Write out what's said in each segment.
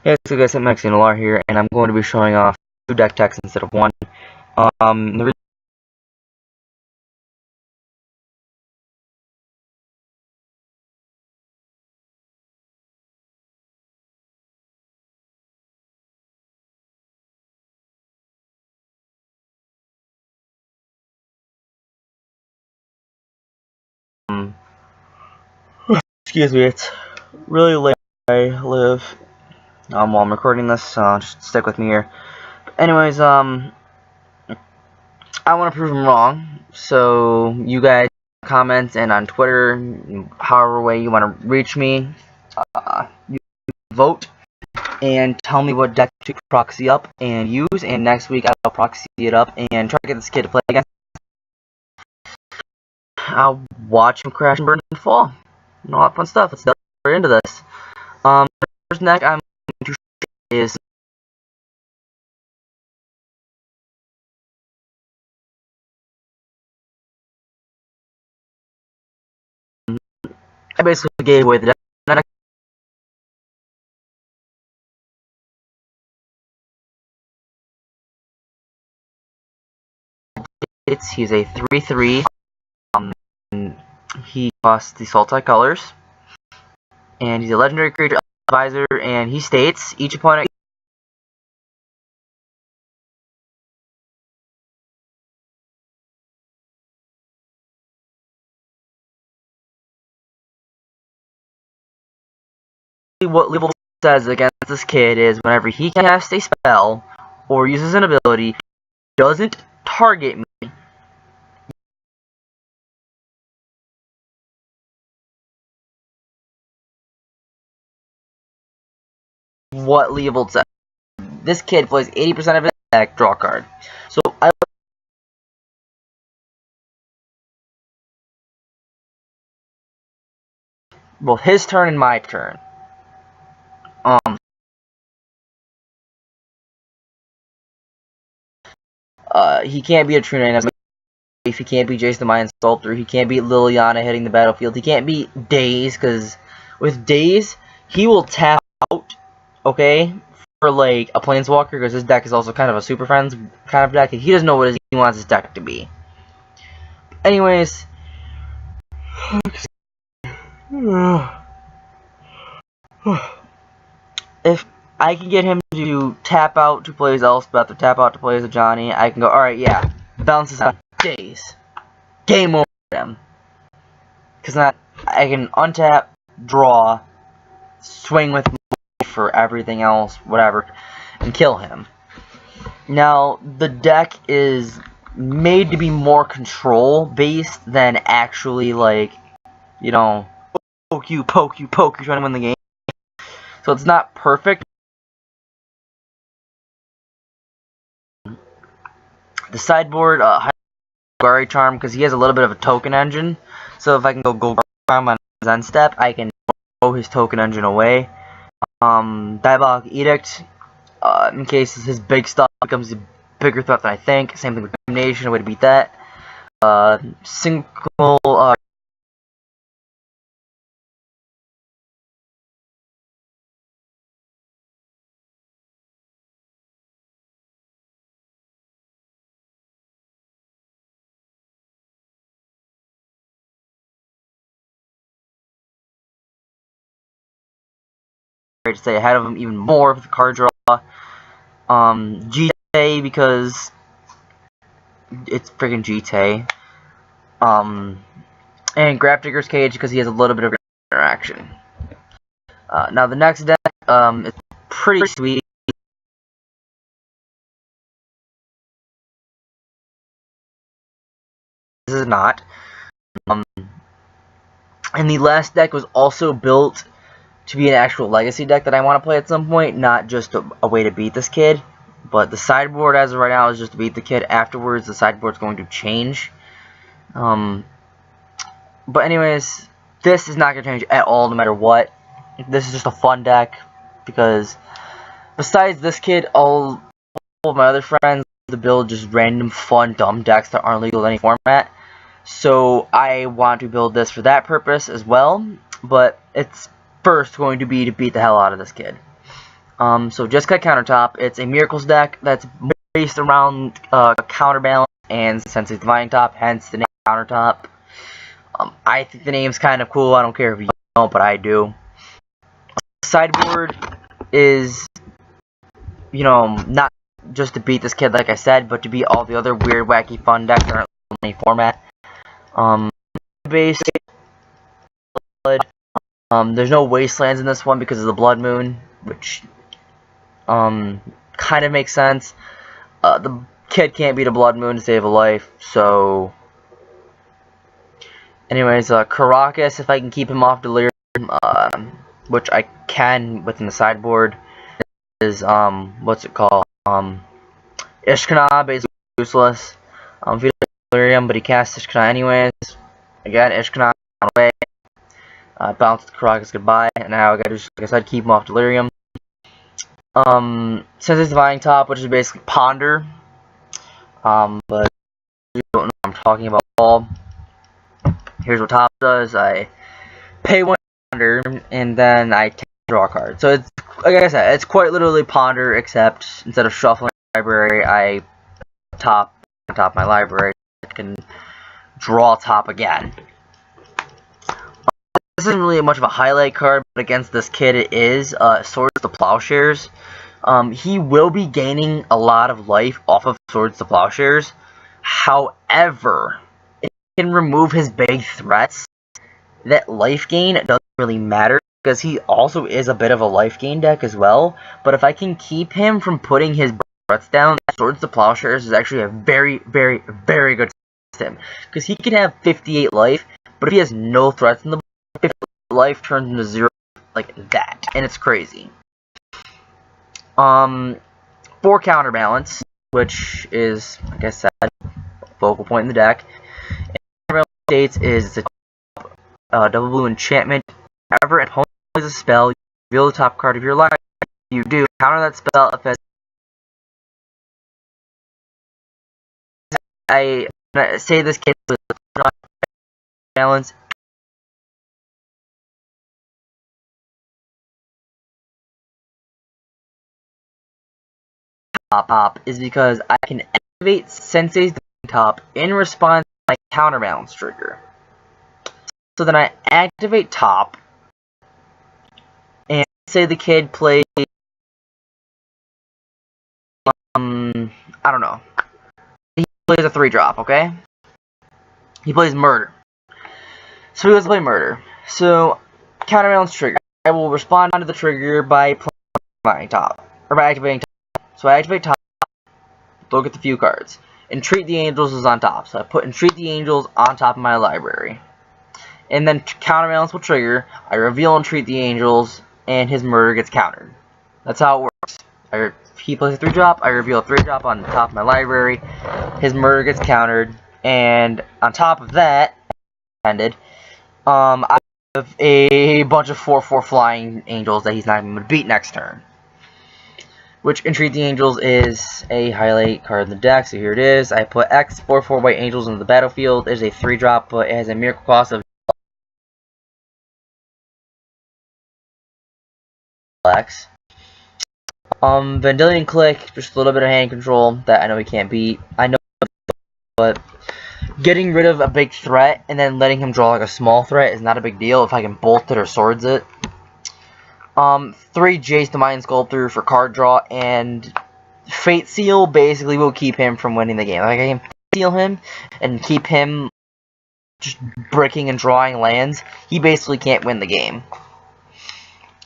Hey, so guys, I'm Maxine here, and I'm going to be showing off 2 deck techs instead of 1. The excuse me, it's really late where I live. While I'm recording this, so just stick with me here. But anyways, I want to prove them wrong, so you guys comment and on Twitter, however way you want to reach me, you vote and tell me what deck to proxy up and use, and next week I'll proxy it up and try to get this kid to play again. I'll watch him crash and burn and fall. A lot of fun stuff. Let's get into this. First deck I'm going to show is I basically gave away the deck. He's a 3/3. He costs the Sultai colors, and he's a legendary creature advisor. And he states each opponent. What Leovold says against this kid is whenever he casts a spell or uses an ability, doesn't target me. What Leovold says. This kid plays 80% of his deck, draw a card. So both his turn and my turn. He can't beat a True Nine. He can't beat Jace the Mind Sculptor. He can't beat Liliana hitting the battlefield. He can't beat Daze, because with Daze, he will tap out, okay, for like a Planeswalker, because his deck is also kind of a Super Friends kind of deck. He doesn't know what he wants his deck to be. Anyways, if I can get him to tap out to play his Elspeth or tap out to play as a Johnny, I can go, alright, yeah, bounces out Daze. Game over him. Because I can untap, draw, swing with for everything else, whatever, and kill him. Now, the deck is made to be more control-based than actually, like, you know, poke you, trying to win the game. So it's not perfect. The sideboard, Golgari Charm, because he has a little bit of a token engine. So if I can go Golgari Charm on his end step, I can throw his token engine away. Diabolic Edict, in case his big stuff becomes a bigger threat than I think. Same thing with Damnation, a way to beat that. Single, to stay ahead of him even more with the card draw. GTA, because it's friggin' GTA. And Grafdigger's Cage, because he has a little bit of interaction. Now the next deck, is pretty sweet. This is not. And the last deck was also built to be an actual legacy deck that I want to play at some point, not just a way to beat this kid. But the sideboard as of right now is just to beat the kid. Afterwards, the sideboard's going to change. But anyways, this is not going to change at all, no matter what. This is just a fun deck, because besides this kid, all of my other friends to build just random, fun, dumb decks that aren't legal in any format. So I want to build this for that purpose as well. But it's first going to be to beat the hell out of this kid. So Jeskai Countertop, it's a Miracles deck that's based around Counterbalance and Sensei's Divining Top, hence the name Countertop. I think the name's kind of cool. I don't care if you don't, but I do. Sideboard is, you know, not just to beat this kid, like I said, but to beat all the other weird, wacky, fun decks that aren't in any format. Base blood. There's no wastelands in this one because of the Blood Moon, which kind of makes sense. The kid can't beat a Blood Moon to save a life, so. Anyways, Caracas, if I can keep him off Delirium, which I can within the sideboard, is, what's it called? Ishkana, basically useless. If he doesn't Delirium, but he casts Ishkana anyways. Again, Ishkana on away. Bounce the Caracas goodbye, and now I gotta just, like I said, keep him off Delirium. Sensei's Divining Top, which is basically Ponder. But you don't know what I'm talking about at all. Here's what top does. I pay 1 Ponder, and then I draw a card. So it's, like I said, it's quite literally Ponder, except instead of shuffling my library, I top on top of my library. I can draw top again. This isn't really much of a highlight card, but against this kid it is. Swords to Plowshares. He will be gaining a lot of life off of Swords to Plowshares. However, can remove his big threats, that life gain doesn't really matter because he also is a bit of a life gain deck as well. But if I can keep him from putting his threats down, Swords to Plowshares is actually a very, very, very good system because he can have 58 life, but if he has no threats in the board, 50 life turns into 0 like that, and it's crazy. 4 Counterbalance, which is, like I said, focal point in the deck. States is a double blue enchantment. Whenever an opponent plays a spell, you reveal the top card of your library. You do counter that spell if I say this kid with balance. Top is because I can activate Sensei's Top in response to my Counterbalance trigger. So then I activate top, and say the kid plays, I don't know, he plays a 3-drop, okay? He plays Murder. So he goes to play Murder. So, Counterbalance trigger. I will respond to the trigger by playing top, or by activating top. So I activate top, look at the few cards. Entreat the Angels is on top, so I put Entreat the Angels on top of my library. And then Counterbalance will trigger, I reveal Entreat the Angels, and his Murder gets countered. That's how it works. He plays a 3-drop, I reveal a 3-drop on top of my library, his Murder gets countered, and on top of that, I have a bunch of 4/4 flying angels that he's not even going to beat next turn. Which Entreat the Angels is a highlight card in the deck, so here it is. I put X 4/4 white angels into the battlefield. It is a 3-drop, but it has a miracle cost of X. Vendilion Click, just a little bit of hand control that I know he can't beat. I know, but getting rid of a big threat and then letting him draw like a small threat is not a big deal if I can bolt it or swords it. 3 Jace the Mind Sculptor for card draw, and Fate Seal basically will keep him from winning the game. Like, I can seal him and keep him just bricking and drawing lands. He basically can't win the game.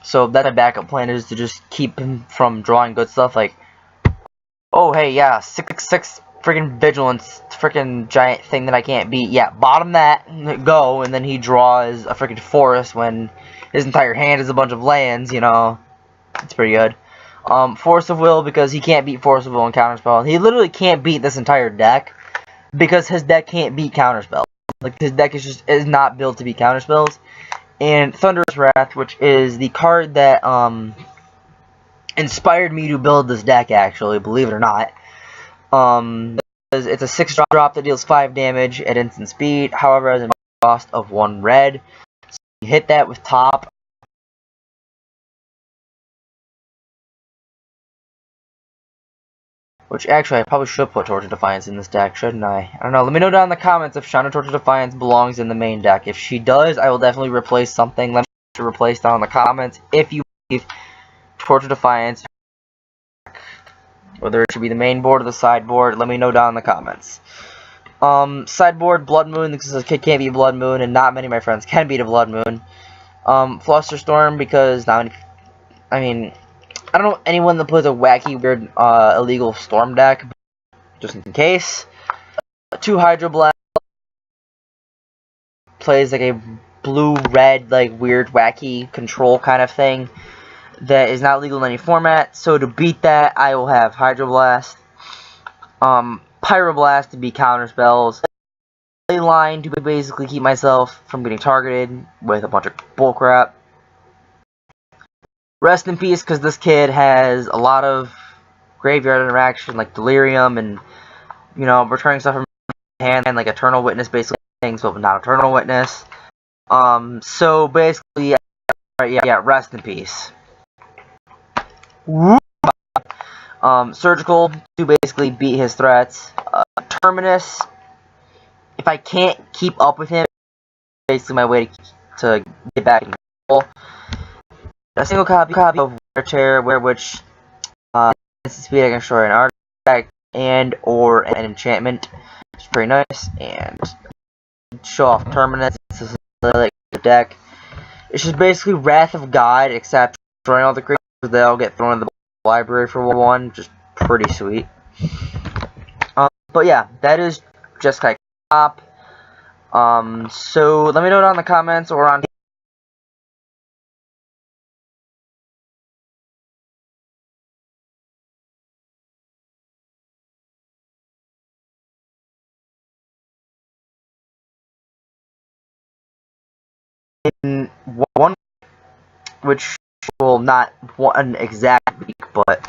So that's my backup plan, is to just keep him from drawing good stuff like, oh hey, yeah, 6/6 freaking Vigilance, freaking giant thing that I can't beat. Yeah, bottom that, go, and then he draws a freaking forest when his entire hand is a bunch of lands, you know. It's pretty good. Force of Will, because he can't beat Force of Will and Counterspell. He literally can't beat this entire deck because his deck can't beat Counterspell. Like, his deck is not built to beat Counterspells. And Thunderous Wrath, which is the card that inspired me to build this deck, actually, believe it or not. It's a 6-drop that deals 5 damage at instant speed, however has a cost of 1 red. So you hit that with top, Which actually I probably should put Torch of Defiance in this deck, shouldn't I? I don't know. Let me know down in the comments if Shauna Torch of Defiance belongs in the main deck. If she does, I will definitely replace something. Let me know to replace down in the comments if you believe Torch of Defiance, whether it should be the main board or the sideboard. Let me know down in the comments. Sideboard, Blood Moon, because this kid can't be Blood Moon, and not many of my friends can beat a Blood Moon. Flusterstorm, because not many, I mean, I don't know anyone that plays a wacky, weird, illegal storm deck, just in case. 2 Hydroblast, plays like a blue-red, like, weird, wacky control kind of thing that is not legal in any format. So to beat that, I will have Hydroblast. Pyroblast to be counter spells. Line to basically keep myself from getting targeted with a bunch of bullcrap. Rest in peace, because this kid has a lot of graveyard interaction, like Delirium and, you know, returning stuff from hand, and like Eternal Witness, basically things, but not Eternal Witness. So basically, yeah, rest in peace. Surgical to basically beat his threats. Terminus, if I can't keep up with him, basically my way to get back in control. A single copy of Wear Tear, which speed I can destroy an artifact and or an enchantment. It's pretty nice, and show off Terminus. This is like the deck. It's just basically Wrath of God, except destroying all the creatures. They all get thrown in the library for one, which is pretty sweet. But yeah, that is Jeskai top. So let me know down in the comments or on in one, which will not one exact week, but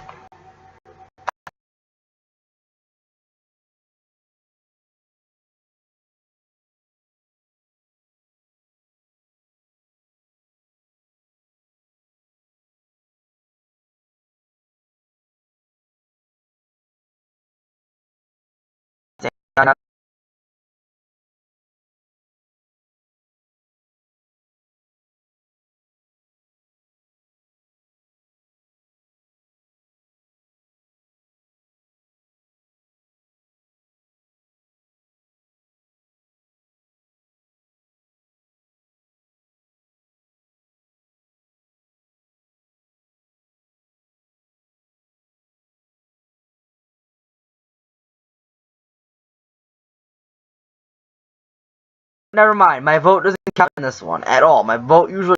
never mind. My vote doesn't count in this one at all. My vote usually